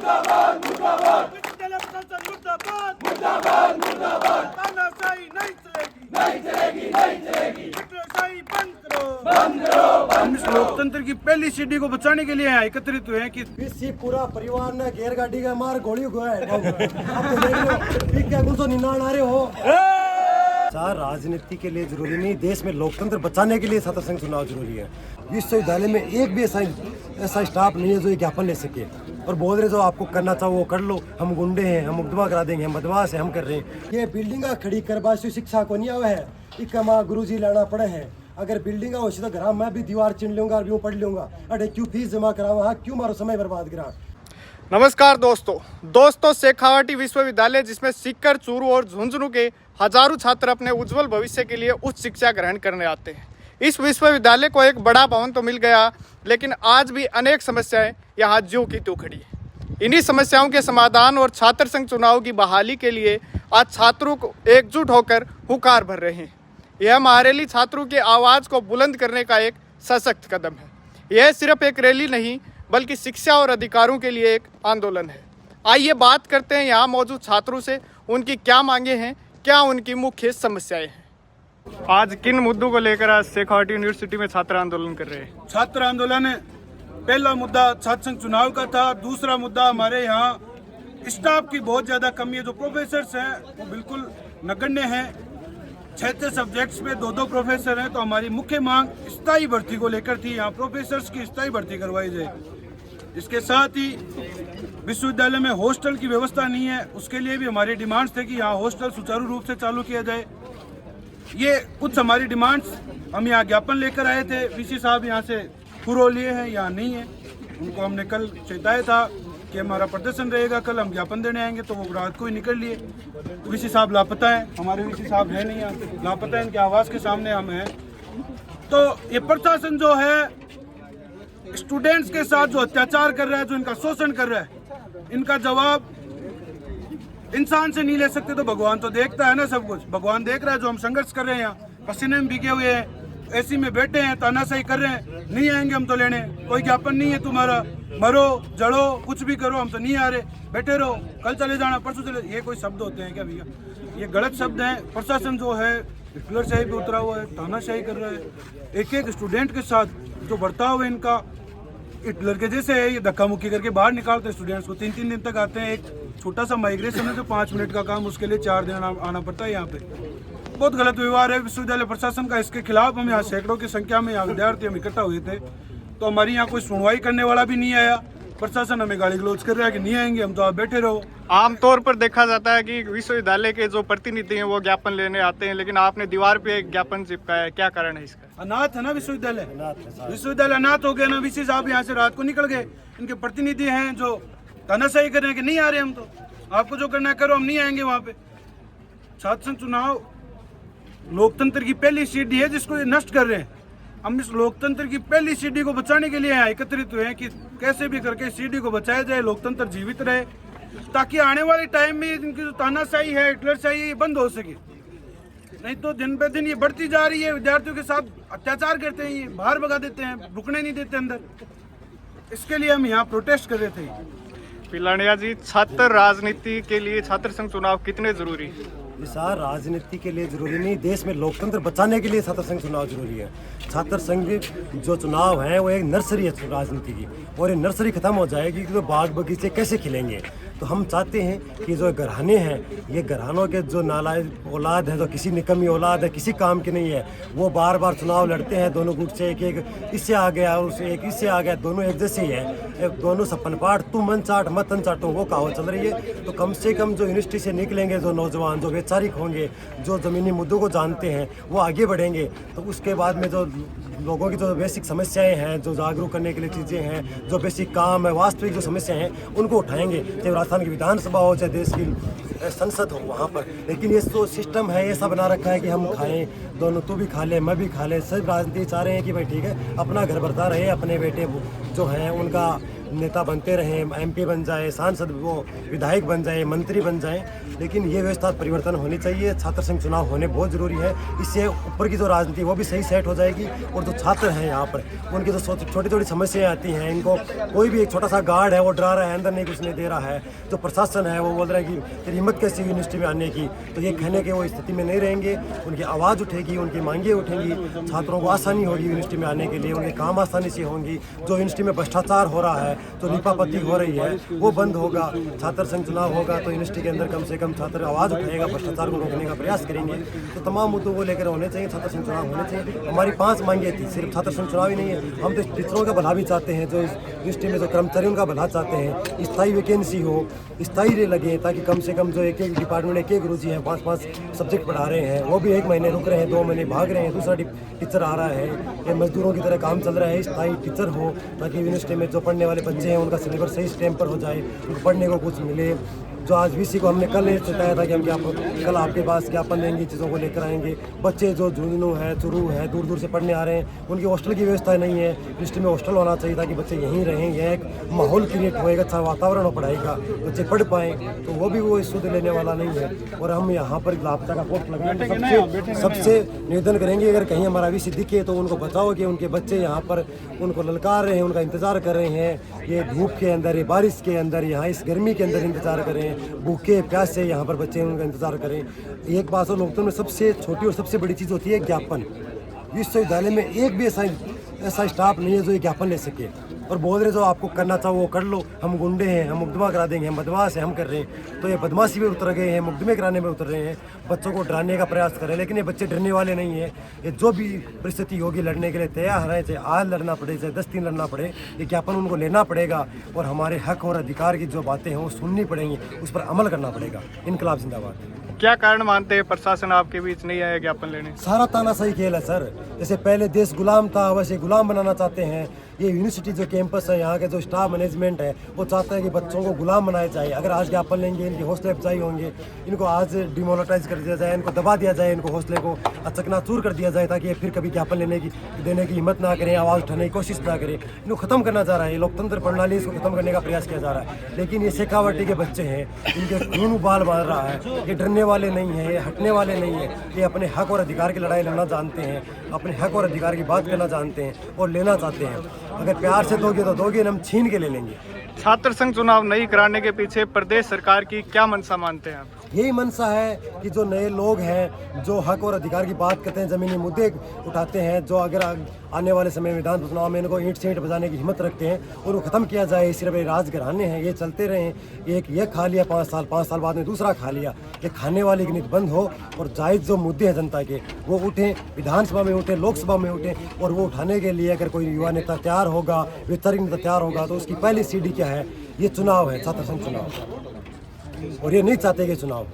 विश्वविद्यालय प्रशासन मुर्दाबाद, मुर्दाबाद, मुर्दाबाद। तानाशाही नहीं चलेगी, नहीं चलेगी, नहीं चलेगी। हिटलरशाही बंद करो, बंद करो। हम इस लोकतंत्र की पहली सीढ़ी को बचाने के लिए यहाँ एकत्रित हुए हैं कि इसी पूरा परिवार ने घेर गाड़ी का मार गोली हुआ है। अब तो देख लो क्या कुछ तो निनाण आ रहे हो। चार राजनीति के लिए जरूरी नहीं, देश में लोकतंत्र बचाने के लिए छात्र संघ चुनाव जरूरी है। विश्वविद्यालय में एक भी ऐसा स्टाफ नहीं है जो ज्ञापन ले सके और बोल रहे जो आपको करना चाहो वो कर लो, हम गुंडे हैं, हम मुकदमा करा देंगे, हम बदमाश हैं, हम कर रहे हैं। ये बिल्डिंग खड़ी करवा शिक्षा को नहीं आवा है, इकमा गुरुजी लाना पड़े हैं। अगर बिल्डिंग हो तो घर मैं भी दीवार चिन लूंगा और यूँ पढ़ लूंगा। अरे क्यों फीस जमा करावा, क्यों मारो समय बर्बाद करा। नमस्कार दोस्तों शेखावाटी विश्वविद्यालय जिसमें सीकर, चूरू और झुंझुनू के हजारों छात्र अपने उज्जवल भविष्य के लिए उच्च शिक्षा ग्रहण करने आते हैं। इस विश्वविद्यालय को एक बड़ा भवन तो मिल गया, लेकिन आज भी अनेक समस्याएं यहाँ ज्यों की त्यों खड़ी है। इन्हीं समस्याओं के समाधान और छात्र संघ चुनाव की बहाली के लिए आज छात्रों को एकजुट होकर हुंकार भर रहे हैं। यह महारैली छात्रों की आवाज़ को बुलंद करने का एक सशक्त कदम है। यह सिर्फ एक रैली नहीं बल्कि शिक्षा और अधिकारों के लिए एक आंदोलन है। आइए बात करते हैं यहाँ मौजूद छात्रों से, उनकी क्या मांगे हैं, क्या उनकी मुख्य समस्याएं हैं। आज किन मुद्दों को लेकर आज शेखावाटी यूनिवर्सिटी में छात्र आंदोलन कर रहे हैं? छात्र आंदोलन पहला मुद्दा छात्र संघ चुनाव का था। दूसरा मुद्दा हमारे यहाँ स्टाफ की बहुत ज़्यादा कमी है। जो प्रोफेसर्स हैं वो बिल्कुल नगण्य हैं। 6 सब्जेक्ट्स में 2 प्रोफेसर हैं। तो हमारी मुख्य मांग स्थायी भर्ती को लेकर थी, यहाँ प्रोफेसर्स की स्थायी भर्ती करवाई जाए। इसके साथ ही विश्वविद्यालय में हॉस्टल की व्यवस्था नहीं है, उसके लिए भी हमारी डिमांड्स थे कि यहाँ हॉस्टल सुचारू रूप से चालू किया जाए। ये कुछ हमारी डिमांड्स हम यहाँ ज्ञापन लेकर आए थे। वीसी साहब यहाँ से पूरा लिए हैं, यहाँ नहीं है। उनको हमने कल चेताया था कि हमारा प्रदर्शन रहेगा, कल हम ज्ञापन देने आएंगे, तो वो रात को ही निकल लिए। तो वीसी साहब लापता है, हमारे वीसी साहब है नहीं यहाँ, लापता है। इनके आवाज़ के सामने हम हैं। तो ये प्रशासन जो है स्टूडेंट्स के साथ जो अत्याचार कर रहा है, जो इनका शोषण कर रहा है, इनका जवाब इंसान से नहीं ले सकते तो भगवान तो देखता है ना सब कुछ। भगवान देख रहा है जो हम संघर्ष कर रहे हैं, यहाँ पसीने में भीगे हुए हैं, एसी में बैठे हैं, तानाशाही कर रहे हैं। नहीं आएंगे हम तो लेने, कोई ज्ञापन नहीं है तुम्हारा, मरो जड़ो कुछ भी करो, हम तो नहीं आ रहे, बैठे रहो, कल चले जाना, परसों चले। ये कोई शब्द होते हैं क्या भैया? ये गलत शब्द हैं। प्रशासन जो है हिटलरशाही पे उतरा हुआ है, तानाशाही कर रहा है। एक स्टूडेंट के साथ जो बर्ताव है इनका हिटलर के जैसे है। ये धक्का मुक्की करके बाहर निकालते हैं स्टूडेंट्स को। 3 दिन तक आते हैं। एक छोटा सा माइग्रेशन है जो 5 मिनट का काम, उसके लिए 4 दिन आना पड़ता है यहाँ पे। बहुत गलत व्यवहार है विश्वविद्यालय प्रशासन का। इसके खिलाफ हम यहाँ सैकड़ों की संख्या में यहाँ विद्यार्थी हम इकट्ठा हुए थे। तो हमारी यहाँ कोई सुनवाई करने वाला भी नहीं आया। प्रशासन हमें गाली गलौज कर रहा है कि नहीं आएंगे हम, तो आप बैठे रहो। आमतौर पर देखा जाता है कि विश्वविद्यालय के जो प्रतिनिधि हैं वो ज्ञापन लेने आते हैं, लेकिन आपने दीवार पे एक ज्ञापन चिपकाया है, क्या कारण है इसका? अनाथ है ना विश्वविद्यालय अनाथ हो गया ना। वीसी साहब यहाँ से रात को निकल गए। इनके प्रतिनिधि हैं जो तानाशाही कर रहे हैं कि नहीं आ रहे हम, तो आपको जो करना है करो, हम नहीं आएंगे वहाँ पे। छात्र संघ चुनाव लोकतंत्र की पहली सीढ़ी है जिसको ये नष्ट कर रहे हैं। हम इस लोकतंत्र की पहली सीढ़ी को बचाने के लिए यहाँ एकत्रित हुए हैं कि कैसे भी करके सीढ़ी को बचाया जाए, लोकतंत्र जीवित रहे, ताकि आने वाले टाइम में इनकी जो तानाशाही है, हिटलरशाही है, ये बंद हो सके। नहीं तो दिन पे दिन ये बढ़ती जा रही है। विद्यार्थियों के साथ अत्याचार करते हैं, ये बाहर भगा देते हैं, रुकने नहीं देते अंदर। इसके लिए हम यहाँ प्रोटेस्ट कर रहे थे। पिलानिया जी, छात्र राजनीति के लिए छात्र संघ चुनाव कितने जरूरी है? सर राजनीति के लिए जरूरी नहीं, देश में लोकतंत्र बचाने के लिए छात्र संघ चुनाव जरूरी है। छात्र संघ जो चुनाव है वो एक नर्सरी है राजनीति की, और ये नर्सरी खत्म हो जाएगी तो बाग बगीचे कैसे खिलेंगे। तो हम चाहते हैं कि जो घराने हैं, ये घरानों के जो नालायक औलाद है, जो किसी निकम्मी औलाद है, किसी काम की नहीं है, वो बार बार चुनाव लड़ते हैं। दोनों गुट से एक इससे आ गया और उससे एक इससे आ गया, दोनों एक जैसे ही है। दोनों सपन पाठ, तू मन चाट मत तन चाटो, वो कहावत चल रही है। तो कम से कम जो यूनिवर्सिटी से निकलेंगे जो नौजवान, जो वैचारिक होंगे, जो ज़मीनी मुद्दों को जानते हैं, वो आगे बढ़ेंगे। तो उसके बाद में जो लोगों की जो बेसिक समस्याएं हैं, जो जागरूक करने के लिए चीज़ें हैं, जो बेसिक काम है, वास्तविक जो समस्याएं हैं, उनको उठाएंगे। चाहे राजस्थान की विधानसभा हो, चाहे देश की संसद हो, वहाँ पर। लेकिन ये जो सिस्टम है ऐसा बना रखा है कि हम खाएं, दोनों, तू भी खा ले मैं भी खा ले। सब राजनीति चाह रहे हैं कि भाई ठीक है, अपना घर भरता रहे, अपने बेटे जो हैं उनका नेता बनते रहें, MP बन जाए, सांसद वो विधायक बन जाए, मंत्री बन जाए, लेकिन ये व्यवस्था परिवर्तन होनी चाहिए। छात्र संघ चुनाव होने बहुत ज़रूरी है। इससे ऊपर की जो राजनीति वो भी सही सेट हो जाएगी, और जो छात्र हैं यहाँ पर उनकी जो छोटी छोटी समस्याएं आती हैं, इनको कोई भी एक छोटा सा गार्ड है वो डरा रहा है, अंदर नहीं घुसने दे रहा है, जो प्रशासन है वो बोल रहा है कि तेरी हिम्मत कैसी यूनिवर्सिटी में आने की, तो ये कहने के वो स्थिति में नहीं रहेंगे। उनकी आवाज़ उठेगी, उनकी मांगें उठेंगी, छात्रों को आसानी होगी यूनिवर्सिटी में आने के लिए, उनके काम आसानी से होंगी। जो यूनिवर्सिटी में भ्रष्टाचार हो रहा है, जो लीपापत्ती हो रही है, वो बंद होगा। छात्र संघ चुनाव होगा तो यूनिवर्सिटी के अंदर कम से कम छात्र आवाज़ उठाएगा, भ्रष्टाचार को रोकने का प्रयास करेंगे। तो तमाम मुद्दों को लेकर होने चाहिए, छात्र संघ चुनाव होने चाहिए। हमारी 5 मांगे थी, सिर्फ छात्र संघ चुनाव ही नहीं है, हम तो टीचरों का भला भी चाहते हैं, जो इस यूनिवर्सिटी में जो कर्मचारियों का भला चाहते हैं, स्थायी वैकेंसी हो, स्थायी लगे, ताकि कम से कम जो एक डिपार्टमेंट एक गुरुजी हैं 5-5 सब्जेक्ट पढ़ा रहे हैं, वो भी 1 महीने रुक रहे हैं, 2 महीने भाग रहे हैं, दूसरा टीचर आ रहा है, ये मजदूरों की तरह काम चल रहा है। स्थायी टीचर हो ताकि यूनिवर्सिटी में जो पढ़ने वाले बच्चे हैं उनका सिलेबस सही टाइम पर हो जाए, उनको पढ़ने को कुछ मिले। जो आज VC को हमने कल बताया था कि हम कल आपके पास ज्ञापन देंगे, चीज़ों को लेकर आएंगे। बच्चे जो झुंझुनू है, चुरू है, दूर दूर से पढ़ने आ रहे हैं, उनकी हॉस्टल की व्यवस्था नहीं है। यूनिवर्सिटी में हॉस्टल होना चाहिए ताकि बच्चे यहीं रहें, यह एक माहौल क्रिएट होएगा, अच्छा वातावरण हो पढ़ाई का, बच्चे पढ़ पाएँ। तो वो भी वो शुद्ध लेने वाला नहीं है। और हम यहाँ पर लापता का पोस्ट लगाएंगे, सबसे निवेदन करेंगे अगर कहीं हमारा VC दिखे तो उनको बताओ कि उनके बच्चे यहाँ पर उनको ललकार रहे हैं, उनका इंतज़ार कर रहे हैं, ये धूप के अंदर, ये बारिश के अंदर, यहाँ इस गर्मी के अंदर इंतज़ार करें, भूखे प्यास से यहाँ पर बच्चे उनका इंतज़ार करें। एक बात और लोकतंत्र में सबसे छोटी और सबसे बड़ी चीज़ होती है ज्ञापन। विश्वविद्यालय में एक भी ऐसा स्टाफ नहीं है जो ये ज्ञापन ले सके और बोल रहे जो आपको करना चाहो वो कर लो, हम गुंडे हैं, हम मुकदमा करा देंगे, हम बदमाश हैं, हम कर रहे हैं। तो ये बदमाशी में उतर गए हैं, मुकदमे कराने में उतर रहे हैं, बच्चों को डराने का प्रयास कर रहे हैं। लेकिन ये बच्चे डरने वाले नहीं हैं। ये जो भी परिस्थिति होगी लड़ने के लिए तैयार हैं, चाहे आज लड़ना पड़े, चाहे 10 दिन लड़ना पड़े, ये ज्ञापन उनको लेना पड़ेगा और हमारे हक और अधिकार की जो बातें हैं वो सुननी पड़ेंगी, उस पर अमल करना पड़ेगा। इनकलाब जिंदाबाद। क्या कारण मानते हैं प्रशासन आपके बीच नहीं आया ज्ञापन लेने? सारा तानाशाही खेल है सर। जैसे पहले देश गुलाम था, वैसे गुलाम बनाना चाहते हैं। ये यूनिवर्सिटी जो कैंपस है, यहाँ के जो स्टाफ मैनेजमेंट है, वो चाहता है कि बच्चों को गुलाम बनाया जाए। अगर आज ज्ञापन लेंगे, इनकी हौसले अफजाई होंगे, इनको आज डिमोनेटाइज कर दिया जाए, इनको दबा दिया जाए, इनको हौसले को चकनाचूर कर दिया जाए, ताकि ये फिर कभी ज्ञापन देने की हिम्मत ना करें, आवाज़ उठाने की कोशिश ना करें। इनको खत्म करना चाह रहा है, ये लोकतंत्र प्रणाली इसको खत्म करने का प्रयास किया जा रहा है। लेकिन ये शेखावटी के बच्चे हैं, इनके खून उबाल मार रहा है। ये डरने वाले नहीं है, ये हटने वाले नहीं है। ये अपने हक और अधिकार की लड़ाई लड़ना जानते हैं, अपने हक और अधिकार की बात करना जानते हैं और लेना चाहते हैं। अगर प्यार से दोगे तो दोगे, हम छीन के ले लेंगे। छात्र संघ चुनाव नहीं कराने के पीछे प्रदेश सरकार की क्या मंशा मानते हैं आप? यही मंशा है कि जो नए लोग हैं, जो हक और अधिकार की बात करते हैं, ज़मीनी मुद्दे उठाते हैं, जो अगर आने वाले समय में विधानसभा चुनाव में इनको ईंट से ईंट बजाने की हिम्मत रखते हैं, उनको ख़त्म किया जाए। सिर्फ ये राजघराने हैं, ये चलते रहें। एक ये खा लिया 5 साल बाद में दूसरा खा लिया। ये खाने वाली की नीति बंद हो और जायज़ जो मुद्दे हैं जनता के वो उठें, विधानसभा में उठें, लोकसभा में उठें। और वो उठाने के लिए अगर कोई युवा नेता तैयार होगा, वैचारिक नेता तैयार होगा, तो उसकी पहली सीढ़ी क्या है? ये चुनाव है, छात्र संघ चुनाव। और ये नहीं चाहते कि चुनाव